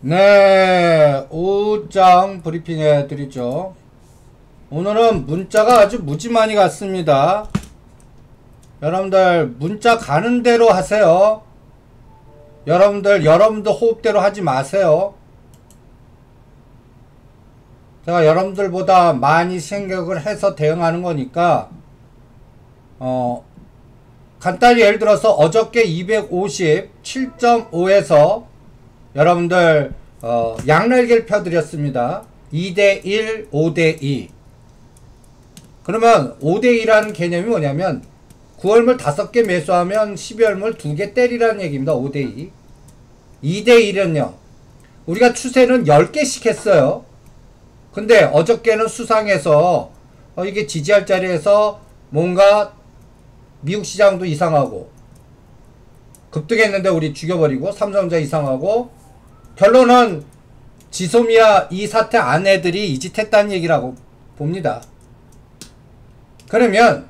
네, 오후장 브리핑 해드리죠. 오늘은 문자가 아주 무지 많이 갔습니다. 여러분들 문자 가는 대로 하세요. 여러분들 호흡대로 하지 마세요. 제가 여러분들보다 많이 생각을 해서 대응하는 거니까 간단히 예를 들어서 어저께 257.5에서 여러분들 양날개를 펴드렸습니다. 2대1, 5대2. 그러면 5대2라는 개념이 뭐냐면 9월물 5개 매수하면 12월물 2개 때리라는 얘기입니다. 5대2. 2대1은요. 우리가 추세는 10개씩 했어요. 근데 어저께는 수상해서 이게 지지할 자리에서 뭔가 미국 시장도 이상하고 급등했는데 우리 죽여버리고 삼성전자 이상하고 결론은 지소미아 이 사태 아내들이 이 짓 했다는 얘기라고 봅니다. 그러면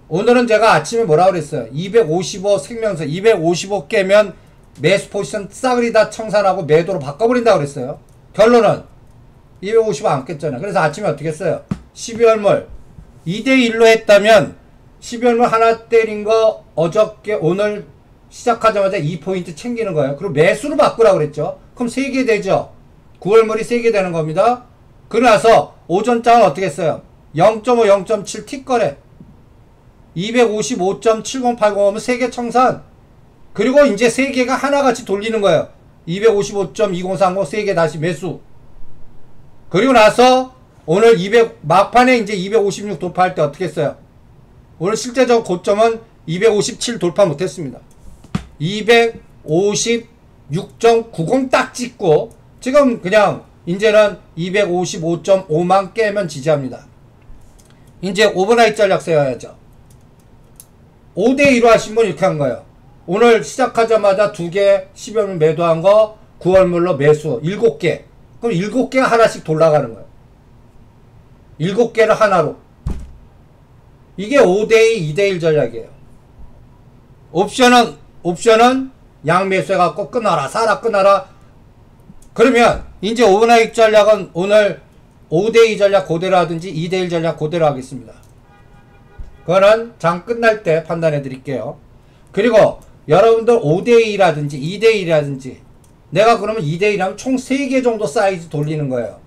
오늘은 제가 아침에 뭐라고 그랬어요? 255 생명서 255 깨면 매수 포지션 싸그리 다 청산하고 매도로 바꿔버린다고 그랬어요. 결론은 255 안 깼잖아요. 그래서 아침에 어떻게 했어요? 12월물 2대1로 했다면 12월물 하나 때린 거 어저께 오늘 시작하자마자 2포인트 챙기는 거예요. 그리고 매수로 바꾸라고 그랬죠. 그럼 3개 되죠. 9월물이 3개 되는 겁니다. 그러나서 오전장은 어떻게 했어요? 0.5, 0.7 틱거래 255.7080 하면 3개 청산. 그리고 이제 3개가 하나같이 돌리는 거예요. 255.2030 3개 다시 매수. 그리고 나서 오늘 막판에 이제 256 돌파할 때 어떻게 했어요? 오늘 실제적 고점은 257 돌파 못했습니다. 256.90 딱 찍고 지금 그냥 이제는 255.5만 깨면 지지합니다. 이제 오버나잇 전략 세워야죠. 5대2로 하신 분 이렇게 한 거예요. 오늘 시작하자마자 2개 12월물 매도한 거 9월물로 매수 7개. 그럼 7개가 하나씩 돌아가는 거예요. 7개를 하나로. 이게 5대2, 2대1 전략이에요. 옵션은 양매수해갖고 끊어라, 사라, 끊어라. 그러면 이제 오버나잇 전략은 오늘 5대2 전략 그대로 하든지 2대1 전략 그대로 하겠습니다. 그거는 장 끝날 때 판단해 드릴게요. 그리고 여러분들 5대2라든지 2대1이라든지 내가 그러면 2대1 하면 총 3개 정도 사이즈 돌리는 거예요.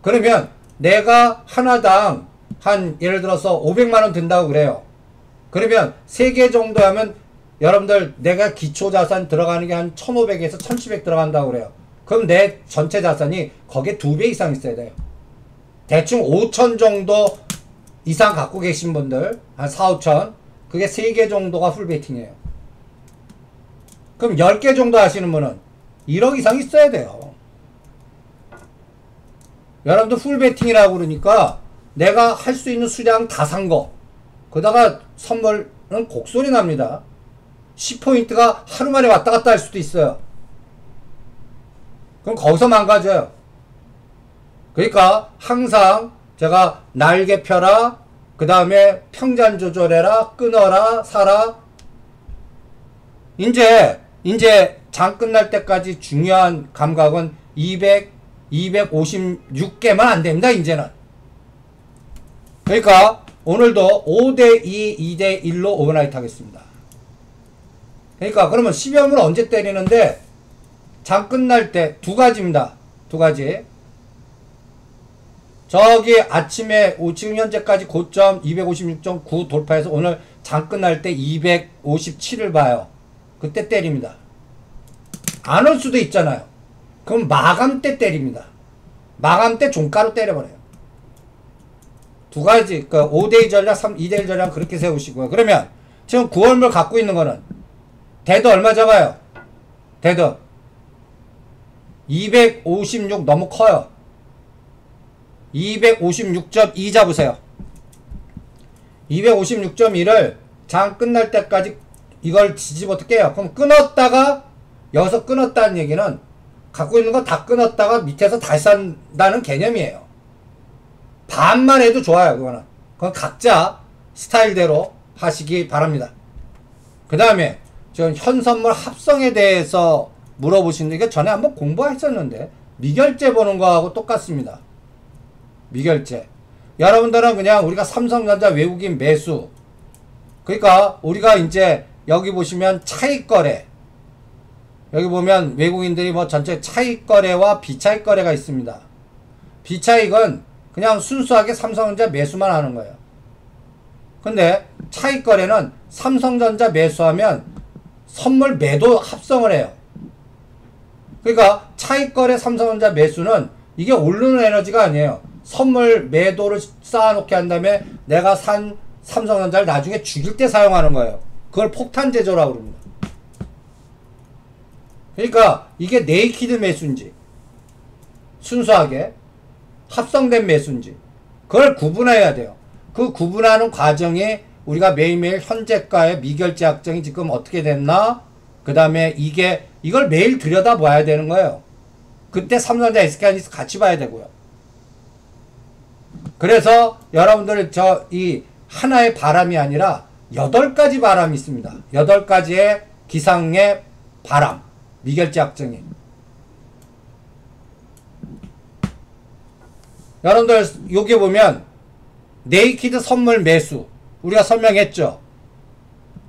그러면 내가 하나당 한 예를 들어서 500만원 든다고 그래요. 그러면 3개 정도 하면 여러분들 내가 기초자산 들어가는 게 한 1500에서 1700 들어간다고 그래요. 그럼 내 전체 자산이 거기에 2배 이상 있어야 돼요. 대충 5천 정도 이상 갖고 계신 분들 한 4, 5천 그게 3개 정도가 풀베이팅이에요. 그럼 10개 정도 하시는 분은 1억 이상 있어야 돼요. 여러분들 풀베이팅이라고 그러니까 내가 할 수 있는 수량 다 산 거 그다가 선물은 곡소리 납니다. 10포인트가 하루 만에 왔다 갔다 할 수도 있어요. 그럼 거기서 망가져요. 그러니까 항상 제가 날개 펴라, 그 다음에 평잔 조절해라, 끊어라, 사라. 이제 장 끝날 때까지 중요한 감각은 256개만 안 됩니다. 이제는. 그러니까 오늘도 5대2, 2대1로 오버나잇 하겠습니다. 그러니까 그러면 12월물 언제 때리는데 장 끝날 때 두 가지입니다. 두 가지. 저기 아침에 지금 현재까지 고점 256.9 돌파해서 오늘 장 끝날 때 257을 봐요. 그때 때립니다. 안 올 수도 있잖아요. 그럼 마감 때 때립니다. 마감 때 종가로 때려버려요. 두 가지, 그 5대2 전략, 2대1 전략 그렇게 세우시고요. 그러면 지금 9월물 갖고 있는 거는 데드 얼마 잡아요? 데드 256 너무 커요. 256.2 잡으세요. 256.1을 장 끝날 때까지 이걸 지지부터 깨요. 그럼 끊었다가 여기서 끊었다는 얘기는 갖고 있는 거 다 끊었다가 밑에서 다시 산다는 개념이에요. 반만 해도 좋아요. 그건 각자 스타일대로 하시기 바랍니다. 그 다음에 지금 현선물 합성에 대해서 물어보시는데 이게 전에 한번 공부했었는데 미결제 보는 거하고 똑같습니다. 미결제. 여러분들은 그냥 우리가 삼성전자 외국인 매수, 그러니까 우리가 이제 여기 보시면 차익거래, 여기 보면 외국인들이 뭐 전체 차익거래와 비차익거래가 있습니다. 비차익은 그냥 순수하게 삼성전자 매수만 하는 거예요. 근데 차익거래는 삼성전자 매수하면 선물 매도 합성을 해요. 그러니까 차익거래 삼성전자 매수는 이게 오르는 에너지가 아니에요. 선물 매도를 쌓아놓게 한 다음에 내가 산 삼성전자를 나중에 죽일 때 사용하는 거예요. 그걸 폭탄제조라고 그럽니다. 그러니까 이게 네이키드 매수인지 순수하게 합성된 매수인지 그걸 구분해야 돼요. 그 구분하는 과정이 우리가 매일매일 현재가의 미결제 약정이 지금 어떻게 됐나, 그 다음에 이걸 매일 들여다봐야 되는 거예요. 그때 삼성전자 SK하이닉스 같이 봐야 되고요. 그래서 여러분들 이 하나의 바람이 아니라 8가지 바람이 있습니다. 8가지의 기상의 바람, 미결제 약정이. 여러분들 여기 보면 네이키드 선물 매수 우리가 설명했죠.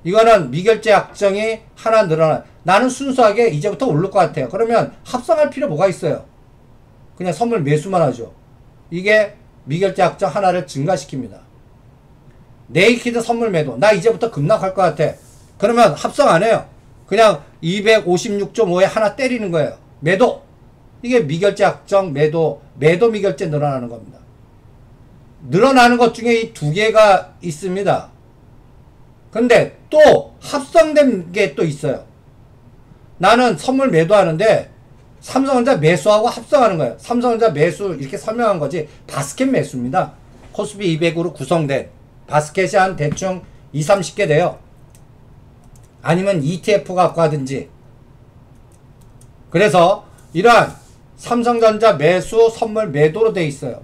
이거는 미결제 약정이 하나 늘어나. 나는 순수하게 이제부터 오를 것 같아요. 그러면 합성할 필요 뭐가 있어요? 그냥 선물 매수만 하죠. 이게 미결제 약정 하나를 증가시킵니다. 네이키드 선물 매도. 나 이제부터 급락할 것 같아. 그러면 합성 안 해요. 그냥 256.5에 하나 때리는 거예요. 매도. 이게 미결제 약정 매도 미결제 늘어나는 겁니다. 늘어나는 것 중에 이 두 개가 있습니다. 근데 또 합성된 게 또 있어요. 나는 선물 매도하는데 삼성전자 매수하고 합성하는 거예요. 삼성전자 매수 이렇게 설명한 거지 바스켓 매수입니다. 코스피 200으로 구성된 바스켓이 한 대충 20-30개 돼요. 아니면 ETF 갖고 하든지. 그래서 이러한 삼성전자 매수 선물 매도로 돼 있어요.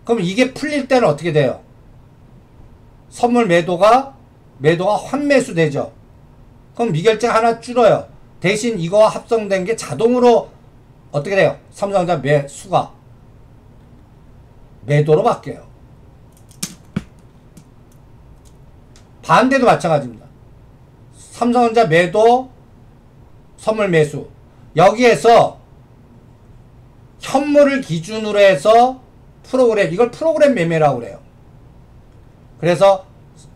그럼 이게 풀릴 때는 어떻게 돼요? 선물 매도가 환매수 되죠. 그럼 미결제 하나 줄어요. 대신 이거와 합성된 게 자동으로 어떻게 돼요? 삼성전자 매수가 매도로 바뀌어요. 반대도 마찬가지입니다. 삼성전자 매도 선물 매수. 여기에서 현물을 기준으로 해서 이걸 프로그램 매매라고 그래요. 그래서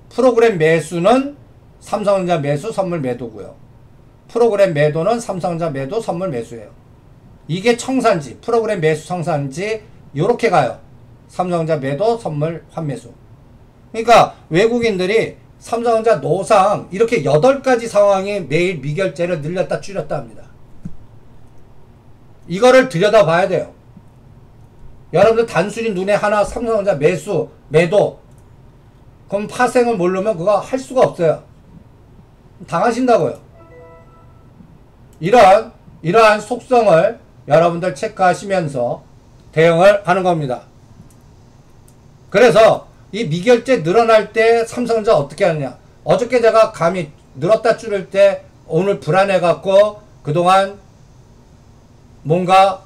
프로그램 매수는 삼성전자 매수 선물 매도고요. 프로그램 매도는 삼성전자 매도 선물 매수예요. 이게 청산지, 프로그램 매수 청산지 요렇게 가요. 삼성전자 매도 선물 환매수. 그러니까 외국인들이 삼성전자 노상 이렇게 8가지 상황이 매일 미결제를 늘렸다 줄였다 합니다. 이거를 들여다봐야 돼요. 여러분들 단순히 눈에 하나 삼성전자 매수, 매도 그럼 파생을 모르면 그거 할 수가 없어요. 당하신다고요. 이러한 속성을 여러분들 체크하시면서 대응을 하는 겁니다. 그래서 이 미결제 늘어날 때 삼성전자 어떻게 하느냐. 어저께 제가 감히 늘었다 줄일 때 오늘 불안해갖고 그동안 뭔가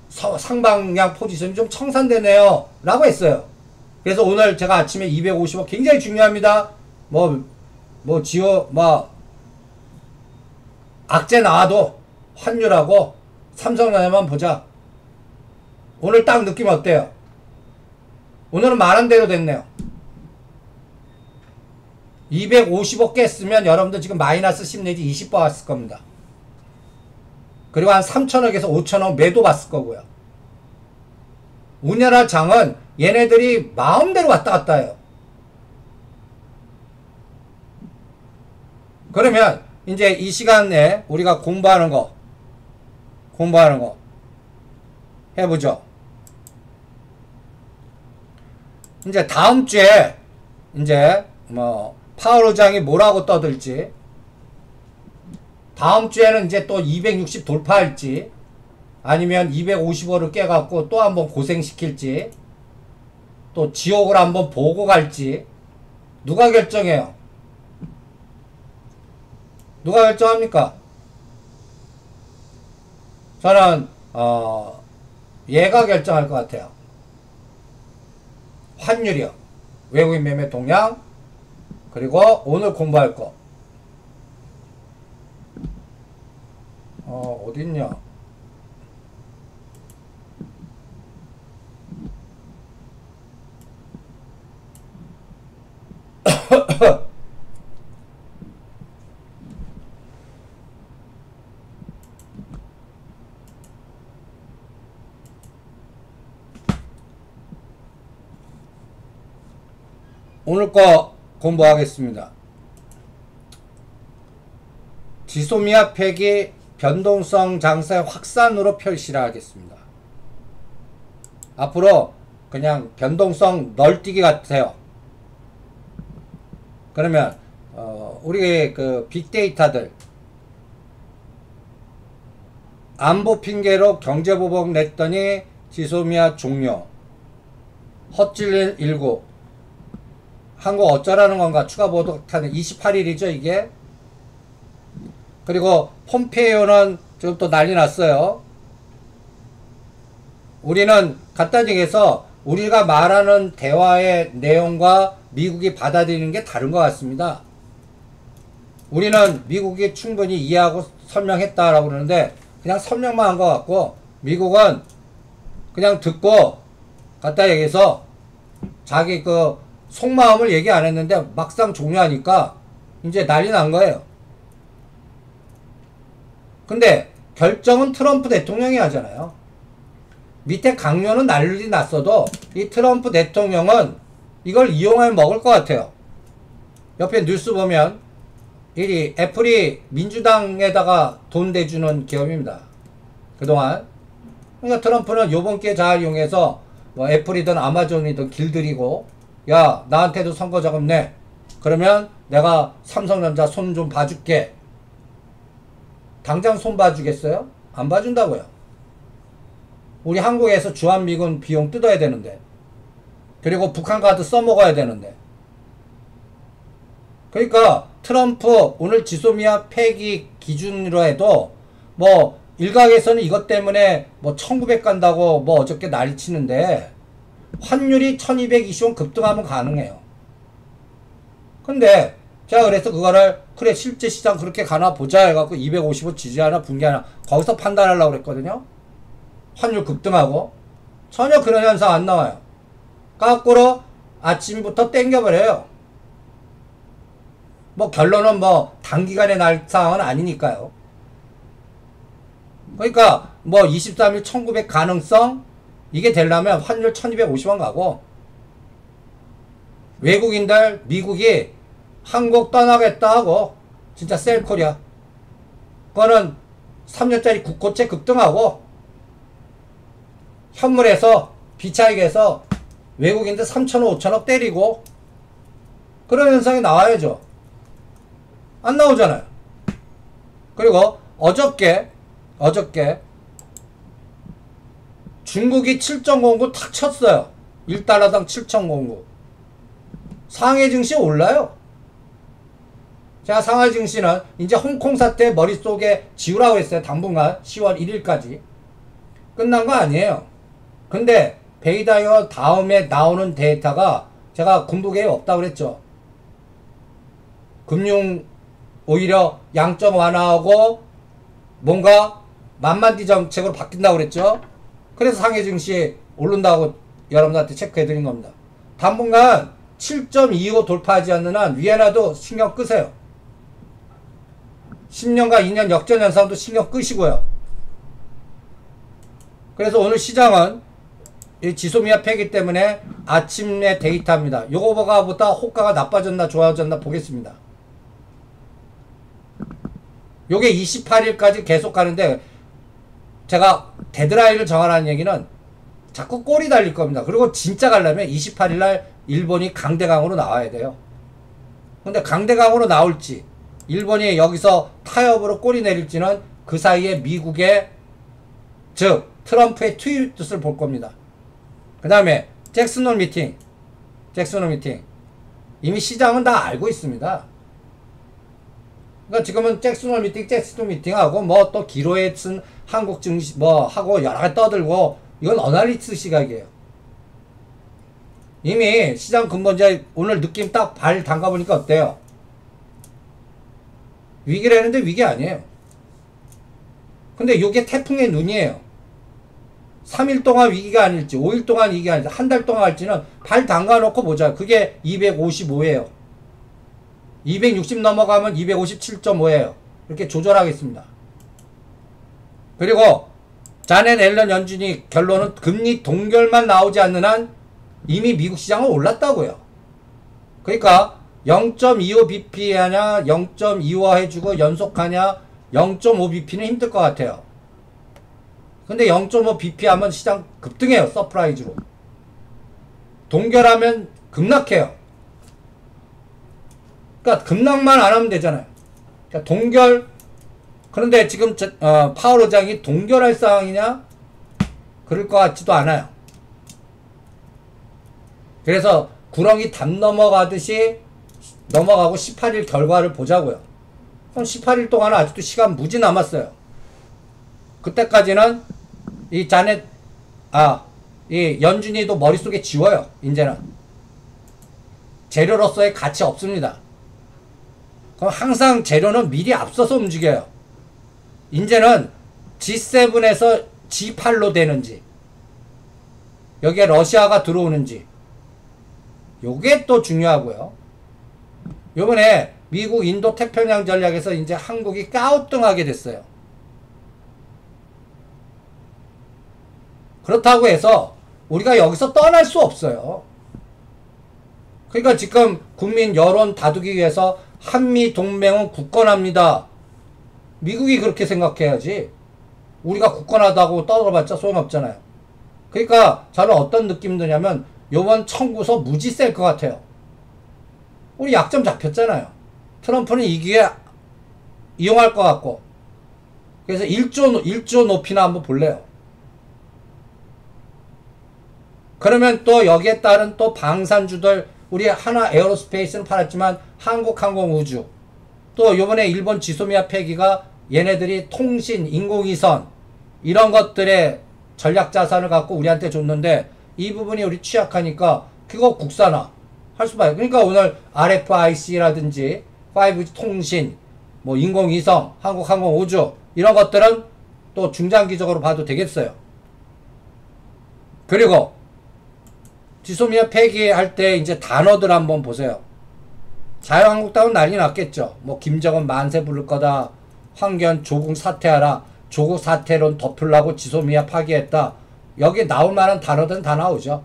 상방향 포지션이 좀 청산되네요 라고 했어요. 그래서 오늘 제가 아침에 255 굉장히 중요합니다. 악재 나와도 환율하고 삼성전자만 보자. 오늘 딱 느낌 어때요? 오늘은 말한 대로 됐네요. 255 깼으면 여러분들 지금 마이너스 10 내지 20 봤을 겁니다. 그리고 한 3천억에서 5천억 매도 봤을 거고요. 우리나라 장은 얘네들이 마음대로 왔다 갔다 해요. 그러면 이제 이 시간에 우리가 공부하는 거 해보죠. 이제 다음 주에 이제 파월 의장이 뭐라고 떠들지, 다음 주에는 이제 또 260 돌파할지 아니면 255를 깨갖고 또 한번 고생시킬지 또 지옥을 한번 보고 갈지 누가 결정해요? 누가 결정합니까? 저는 얘가 결정할 것 같아요. 환율이요. 외국인 매매 동향, 그리고 오늘 공부할 거. 어딨냐. 오늘 거 공부하겠습니다. 지소미아 팩이 변동성 장세 확산으로 표시를 하겠습니다. 앞으로 그냥 변동성 널뛰기 같아요. 그러면 우리 그 빅데이터들 안보 핑계로 경제보복 냈더니 지소미아 종료, 헛질린 일곱, 한국 어쩌라는 건가 추가 보도하는 28일이죠 이게. 그리고 폼페이오는 지금 또 난리 났어요. 우리는 간단히 얘기해서 우리가 말하는 대화의 내용과 미국이 받아들이는 게 다른 것 같습니다. 우리는 미국이 충분히 이해하고 설명했다라고 그러는데 그냥 설명만 한 것 같고, 미국은 그냥 듣고 간단히 얘기해서 자기 그 속마음을 얘기 안 했는데 막상 종료하니까 이제 난리 난 거예요. 근데 결정은 트럼프 대통령이 하잖아요. 밑에 강요는 난리 났어도 이 트럼프 대통령은 이걸 이용하면 먹을 것 같아요. 옆에 뉴스 보면 이 애플이 민주당에다가 돈 대주는 기업입니다. 그동안. 그러니까 트럼프는 요번 기회 잘 이용해서 뭐 애플이든 아마존이든 길들이고, 야 나한테도 선거 자금 내. 그러면 내가 삼성전자 손 좀 봐줄게. 당장 손 봐주겠어요? 안 봐준다고요. 우리 한국에서 주한미군 비용 뜯어야 되는데, 그리고 북한 카드 써먹어야 되는데. 그러니까 트럼프 오늘 지소미아 폐기 기준으로 해도 뭐 일각에서는 이것 때문에 뭐 1900 간다고 뭐 어저께 난리치는데 환율이 1220원 급등하면 가능해요. 근데 제가 그래서 그거를 그래 실제 시장 그렇게 가나 보자 해갖고 250원 지지하나 붕괴하나 거기서 판단하려고 그랬거든요. 환율 급등하고 전혀 그런 현상 안 나와요. 거꾸로 아침부터 땡겨버려요. 뭐 결론은 뭐 단기간에 날 상황은 아니니까요. 그러니까 뭐 23일 1900 가능성 이게 되려면 환율 1250원 가고, 외국인들 미국이 한국 떠나겠다 하고 진짜 셀코리아 그거는 3년짜리 국고채 급등하고, 현물에서 비차익에서 외국인들 3천억 5천억 때리고, 그런 현상이 나와야죠. 안 나오잖아요. 그리고 어저께 중국이 7.09 탁 쳤어요. 1달러당 7.09. 상해 증시 올라요. 제가 상해 증시는 이제 홍콩 사태 머릿속에 지우라고 했어요. 당분간 10월 1일까지. 끝난 거 아니에요. 근데 베이다이어 다음에 나오는 데이터가 제가 군부계획 없다고 그랬죠. 금융 오히려 양적 완화하고 뭔가 만만디 정책으로 바뀐다고 그랬죠. 그래서 상해 증시 오른다고 여러분들한테 체크해드린 겁니다. 당분간 7.25 돌파하지 않는 한 위에라도 신경 끄세요. 10년과 2년 역전 현상도 신경 끄시고요. 그래서 오늘 시장은 이 지소미아 폐기 때문에 아침에 데이터입니다. 요거보다 호가가 나빠졌나 좋아졌나 보겠습니다. 요게 28일까지 계속 가는데, 제가 데드라인을 정하라는 얘기는 자꾸 꼬리 달릴 겁니다. 그리고 진짜 가려면 28일날 일본이 강대강으로 나와야 돼요. 근데 강대강으로 나올지, 일본이 여기서 타협으로 꼬리 내릴지는 그 사이에 미국의, 즉 트럼프의 트윗을 볼 겁니다. 그 다음에 잭슨홀 미팅. 이미 시장은 다 알고 있습니다. 그러니까 지금은 잭슨홀 미팅하고 뭐 또 기로에 쓴 한국 증시 뭐 하고 여러 가지 떠들고 이건 어나리스트 시각이에요. 이미 시장 근본자 오늘 느낌 딱 발 담가보니까 어때요? 위기라는데 위기 아니에요. 근데 이게 태풍의 눈이에요. 3일 동안 위기가 아닐지 5일 동안 위기가 아닐지 한 달 동안 할지는 발 담가놓고 보자. 그게 255예요. 260 넘어가면 257.5예요. 이렇게 조절하겠습니다. 그리고 자넷 앨런 연준이 결론은 금리 동결만 나오지 않는 한 이미 미국 시장은 올랐다고요. 그러니까 0.25bp 하냐 0.25 해주고 연속하냐 0.5bp는 힘들 것 같아요. 근데 0.5bp 하면 시장 급등해요. 서프라이즈로. 동결하면 급락해요. 그러니까 급락만 안 하면 되잖아요. 그러니까 동결. 그런데 지금 파월 의장이 동결할 상황이냐? 그럴 것 같지도 않아요. 그래서 구렁이 담 넘어가듯이 넘어가고 18일 결과를 보자고요. 그럼 18일 동안은 아직도 시간 무지 남았어요. 그때까지는 이 자넷 이 연준이도 머릿속에 지워요. 이제는 재료로서의 가치 없습니다. 그럼 항상 재료는 미리 앞서서 움직여요. 이제는 G7에서 G8로 되는지 여기에 러시아가 들어오는지 요게 또 중요하고요. 요번에 미국 인도 태평양 전략에서 이제 한국이 ቃ우뚱하게 됐어요. 그렇다고 해서 우리가 여기서 떠날 수 없어요. 그러니까 지금 국민 여론 다두기 위해서 한미 동맹은 굳건합니다. 미국이 그렇게 생각해야지. 우리가 굳건하다고 떠들어봤자 소용없잖아요. 그러니까 저는 어떤 느낌 드냐면 요번 청구서 무지 셀 것 같아요. 우리 약점 잡혔잖아요. 트럼프는 이 기회에 이용할 것 같고. 그래서 1조 높이나 한번 볼래요. 그러면 또 여기에 따른 또 방산주들 우리 하나 에어로스페이스는 팔았지만 한국항공우주 또 요번에 일본 지소미아 폐기가 얘네들이 통신, 인공위성 이런 것들의 전략자산을 갖고 우리한테 줬는데 이 부분이 우리 취약하니까 그거 국산화 할 수밖에. 그러니까 오늘 RFIC라든지 5G 통신, 뭐 인공위성, 한국항공우주 이런 것들은 또 중장기적으로 봐도 되겠어요. 그리고 지소미아 폐기할 때 이제 단어들 한번 보세요. 자유한국당은 난리 났겠죠. 뭐 김정은 만세 부를 거다. 황교안 조국 사퇴하라. 조국 사퇴론 덮으려고 지소미아 파기했다. 여기 나올 만한 단어들은 다 나오죠.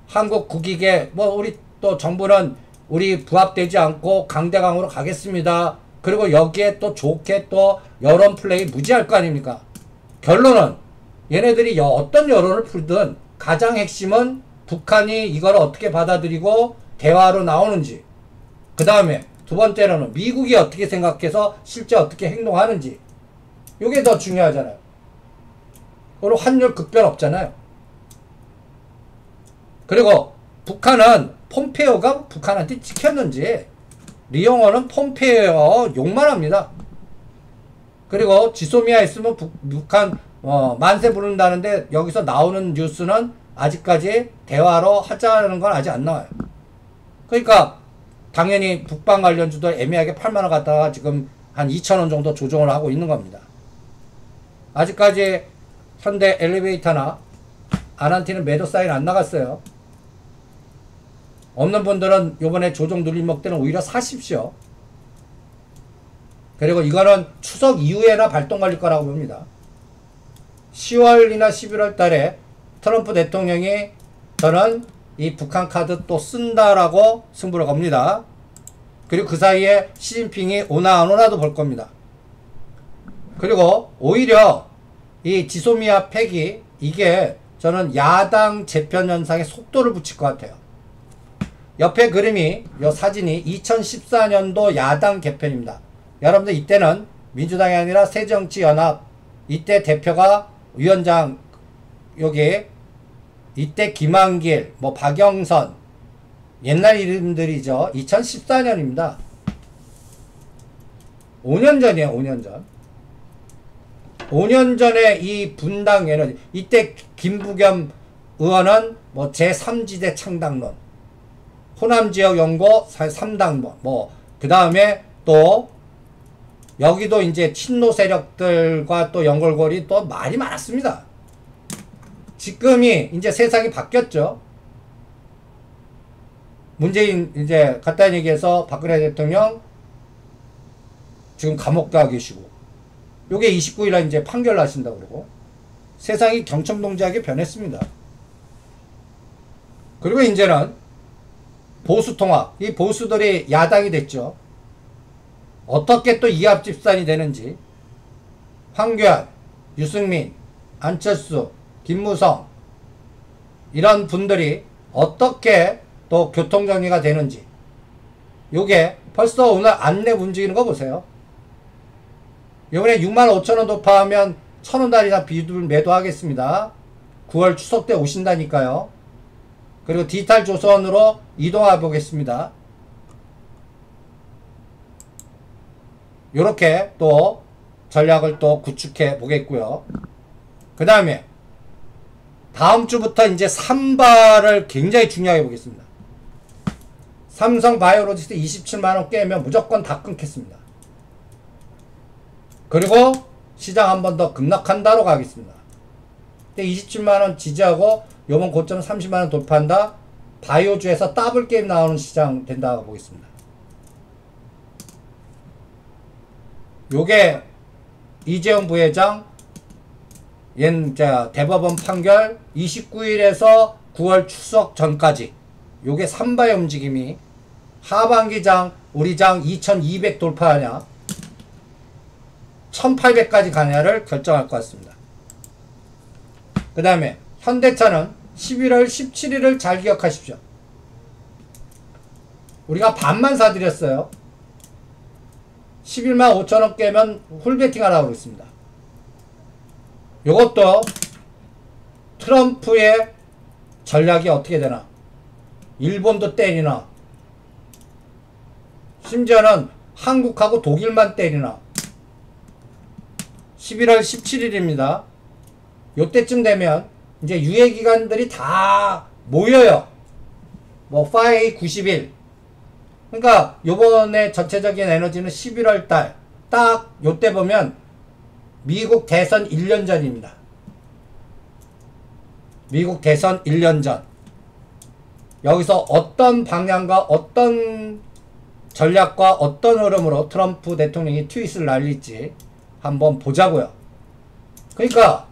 한국 국익에 뭐 우리 또 정부는 우리 부합되지 않고 강대강으로 가겠습니다. 그리고 여기에 또 좋게 또 여론 플레이 무지할 거 아닙니까? 결론은 얘네들이 어떤 여론을 풀든 가장 핵심은 북한이 이걸 어떻게 받아들이고 대화로 나오는지, 그 다음에 두 번째로는 미국이 어떻게 생각해서 실제 어떻게 행동하는지, 이게 더 중요하잖아요. 그리고 환율 급변 없잖아요. 그리고 북한은 폼페이오가 북한한테 찍혔는지, 리용호는 폼페이오 욕만 합니다. 그리고 지소미아 있으면 북한 만세 부른다는데 여기서 나오는 뉴스는 아직까지 대화로 하자는 건 아직 안 나와요. 그러니까 당연히 북방 관련주도 애매하게 8만원 갖다가 지금 한 2,000원 정도 조정을 하고 있는 겁니다. 아직까지 현대 엘리베이터나 아난티는 매도 사인 안 나갔어요. 없는 분들은 요번에 조정 눌림목 때는 오히려 사십시오. 그리고 이거는 추석 이후에나 발동 걸릴 거라고 봅니다. 10월이나 11월 달에 트럼프 대통령이 저는 이 북한 카드 또 쓴다라고 승부를 겁니다. 그리고 그 사이에 시진핑이 오나 안 오나도 볼 겁니다. 그리고 오히려 이 지소미아 폐기, 이게 저는 야당 재편 현상에 속도를 붙일 것 같아요. 옆에 그림이, 요 사진이 2014년도 야당 개편입니다. 여러분들 이때는 민주당이 아니라 새정치연합, 이때 대표가 위원장, 여기 이때 김한길, 뭐 박영선, 옛날 이름들이죠. 2014년입니다. 5년 전이에요. 5년 전. 5년 전에 이 분당 에너지, 이때 김부겸 의원은 뭐 제3지대 창당론, 호남지역연구 3당론, 뭐 그 다음에 또 여기도 이제 친노 세력들과 또 연결고리 또 말이 많았습니다. 지금이 이제 세상이 바뀌었죠. 문재인 이제 간단히 얘기해서 박근혜 대통령 지금 감옥 가 계시고, 요게 29일날 이제 판결 나신다 그러고, 세상이 경청동지하게 변했습니다. 그리고 이제는 보수통합, 이 보수들이 야당이 됐죠. 어떻게 또 이합집산이 되는지, 황교안, 유승민, 안철수, 김무성 이런 분들이 어떻게 또 교통정리가 되는지, 요게 벌써 오늘 안내 움직이는 거 보세요. 이번에 65,000원 돌파하면 1,000원짜리 비둘 매도하겠습니다. 9월 추석 때 오신다니까요. 그리고 디지털 조선으로 이동해 보겠습니다. 요렇게 또 전략을 또 구축해 보겠고요. 그 다음에 다음 주부터 이제 3발을 굉장히 중요하게 보겠습니다. 삼성 바이오로직스 27만원 깨면 무조건 다 끊겠습니다. 그리고 시장 한 번 더 급락한다로 가겠습니다. 27만원 지지하고 요번 고점 30만원 돌파한다. 바이오주에서 더블 게임 나오는 시장 된다고 보겠습니다. 요게 이재용 부회장 대법원 판결 29일에서 9월 추석 전까지 요게 3바의 움직임이 하반기장 우리 장 2200 돌파하냐 1800까지 가냐를 결정할 것 같습니다. 그 다음에 현대차는 11월 17일을 잘 기억하십시오. 우리가 반만 사드렸어요. 11만 5천원 깨면 홀베팅 하라고 그랬습니다. 요것도 트럼프의 전략이 어떻게 되나, 일본도 때리나, 심지어는 한국하고 독일만 때리나. 11월 17일입니다. 요때쯤 되면 이제 유예기관들이 다 모여요. 뭐 파이 91. 그러니까 요번에 전체적인 에너지는 11월달 딱 요때 보면 미국 대선 1년 전입니다. 미국 대선 1년 전. 여기서 어떤 방향과 어떤 전략과 어떤 흐름으로 트럼프 대통령이 트윗을 날릴지 한번 보자고요. 그러니까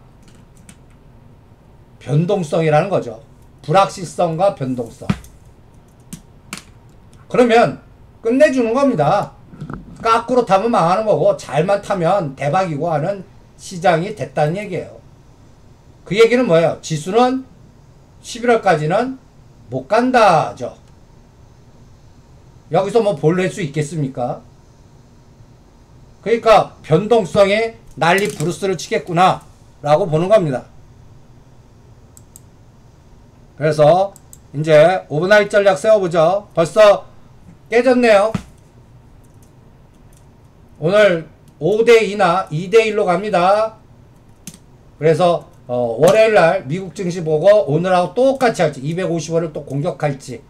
변동성이라는 거죠. 불확실성과 변동성. 그러면 끝내주는 겁니다. 까꾸로 타면 망하는 거고 잘만 타면 대박이고 하는 시장이 됐다는 얘기예요. 그 얘기는 뭐예요? 지수는 11월까지는 못 간다죠. 여기서 뭐 볼낼 수 있겠습니까? 그러니까 변동성에 난리 브루스를 치겠구나 라고 보는 겁니다. 그래서 이제 오버나잇 전략 세워보죠. 벌써 깨졌네요. 오늘 5대2나 2대1로 갑니다. 그래서 월요일날 미국 증시 보고 오늘하고 똑같이 할지 255를 또 공격할지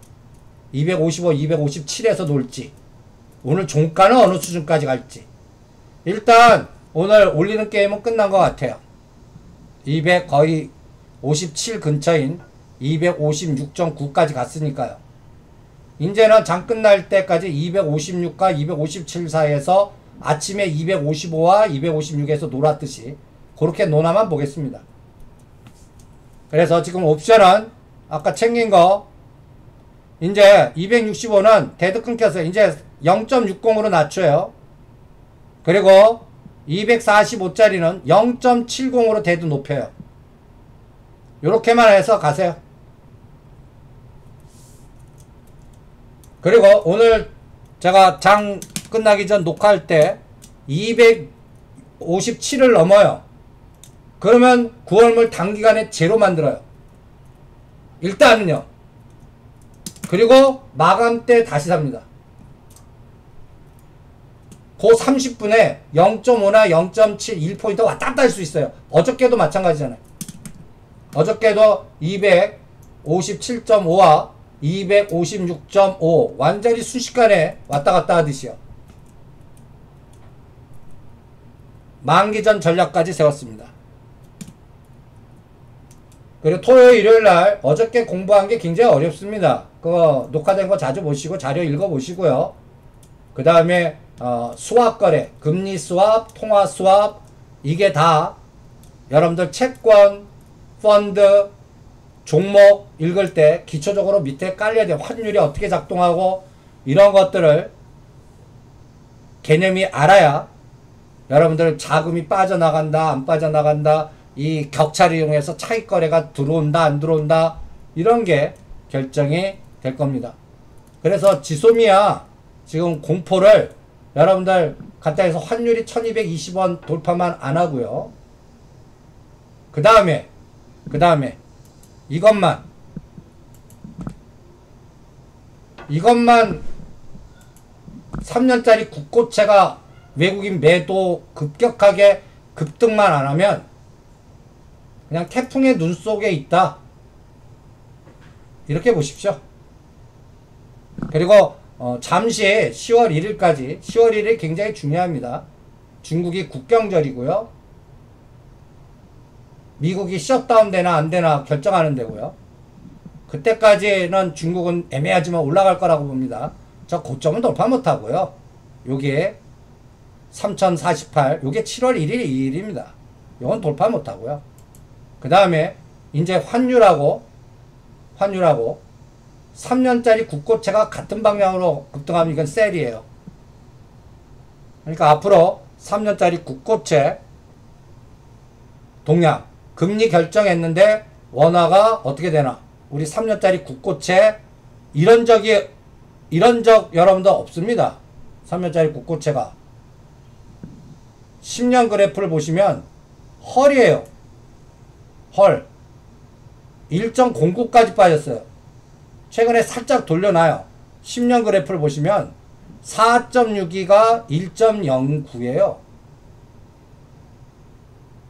255, 257에서 놀지 오늘 종가는 어느 수준까지 갈지 일단 오늘 올리는 게임은 끝난 것 같아요. 200 거의 57 근처인 256.9까지 갔으니까요. 이제는 장 끝날 때까지 256과 257 사이에서 아침에 255와 256에서 놀았듯이 그렇게 노나만 보겠습니다. 그래서 지금 옵션은 아까 챙긴 거 이제 265는 데드 끊겨서 이제 0.60으로 낮춰요. 그리고 245짜리는 0.70으로 데드 높여요. 요렇게만 해서 가세요. 그리고 오늘 제가 장 끝나기 전 녹화할 때 257을 넘어요. 그러면 9월물 단기간에 제로 만들어요. 일단은요. 그리고 마감 때 다시 삽니다. 그 30분에 0.5나 0.7, 1포인트 왔다 갔다 할 수 있어요. 어저께도 마찬가지잖아요. 어저께도 257.5와 256.5 완전히 순식간에 왔다 갔다 하듯이요. 만기전 전략까지 세웠습니다. 그리고 토요일 일요일날 어저께 공부한 게 굉장히 어렵습니다. 그거 녹화된 거 자주 보시고 자료 읽어 보시고요. 그 다음에 수합 거래, 금리 수합, 통화 수합, 이게 다 여러분들 채권, 펀드, 종목 읽을 때 기초적으로 밑에 깔려야 돼요. 환율이 어떻게 작동하고 이런 것들을 개념이 알아야 여러분들 자금이 빠져나간다, 안 빠져나간다, 이 격차를 이용해서 차익 거래가 들어온다, 안 들어온다, 이런 게 결정이 될 겁니다. 그래서 지소미아 지금 공포를 여러분들 갖다 해서 환율이 1220원 돌파만 안 하고요. 그 다음에 이것만 3년짜리 국고채가 외국인 매도 급격하게 급등만 안 하면 그냥 태풍의 눈 속에 있다, 이렇게 보십시오. 그리고 잠시 10월 1일까지 10월 1일 굉장히 중요합니다. 중국이 국경절이고요. 미국이 셧다운 되나 안 되나 결정하는 데고요. 그때까지는 중국은 애매하지만 올라갈 거라고 봅니다. 저 고점은 돌파 못하고요. 요게 3048, 요게 7월 1일 2일입니다. 요건 돌파 못하고요. 그 다음에 이제 환율하고 3년짜리 국고채가 같은 방향으로 급등하면 이건 셀이에요. 그러니까 앞으로 3년짜리 국고채 동향, 금리 결정했는데 원화가 어떻게 되나, 우리 3년짜리 국고채 이런 적 여러분들 없습니다. 3년짜리 국고채가 10년 그래프를 보시면 헐이에요. 헐 1.09까지 빠졌어요. 최근에 살짝 돌려놔요. 10년 그래프를 보시면 4.62가 1.09예요.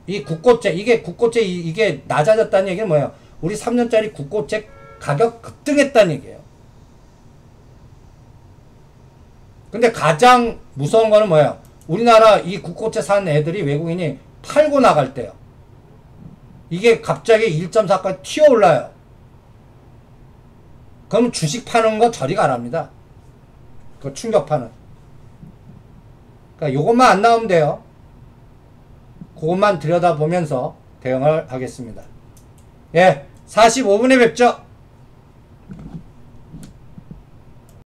이 국고채, 이게 낮아졌다는 얘기는 뭐예요? 우리 3년짜리 국고채 가격 급등했다는 얘기예요. 근데 가장 무서운 거는 뭐예요? 우리나라 이 국고채 산 애들이, 외국인이 팔고 나갈 때요. 이게 갑자기 1.4까지 튀어 올라요. 그럼 주식 파는 거 저리 가랍니다. 그 충격 파는. 그러니까 요것만 안 나오면 돼요. 그것만 들여다보면서 대응을 하겠습니다. 예, 45분에 뵙죠.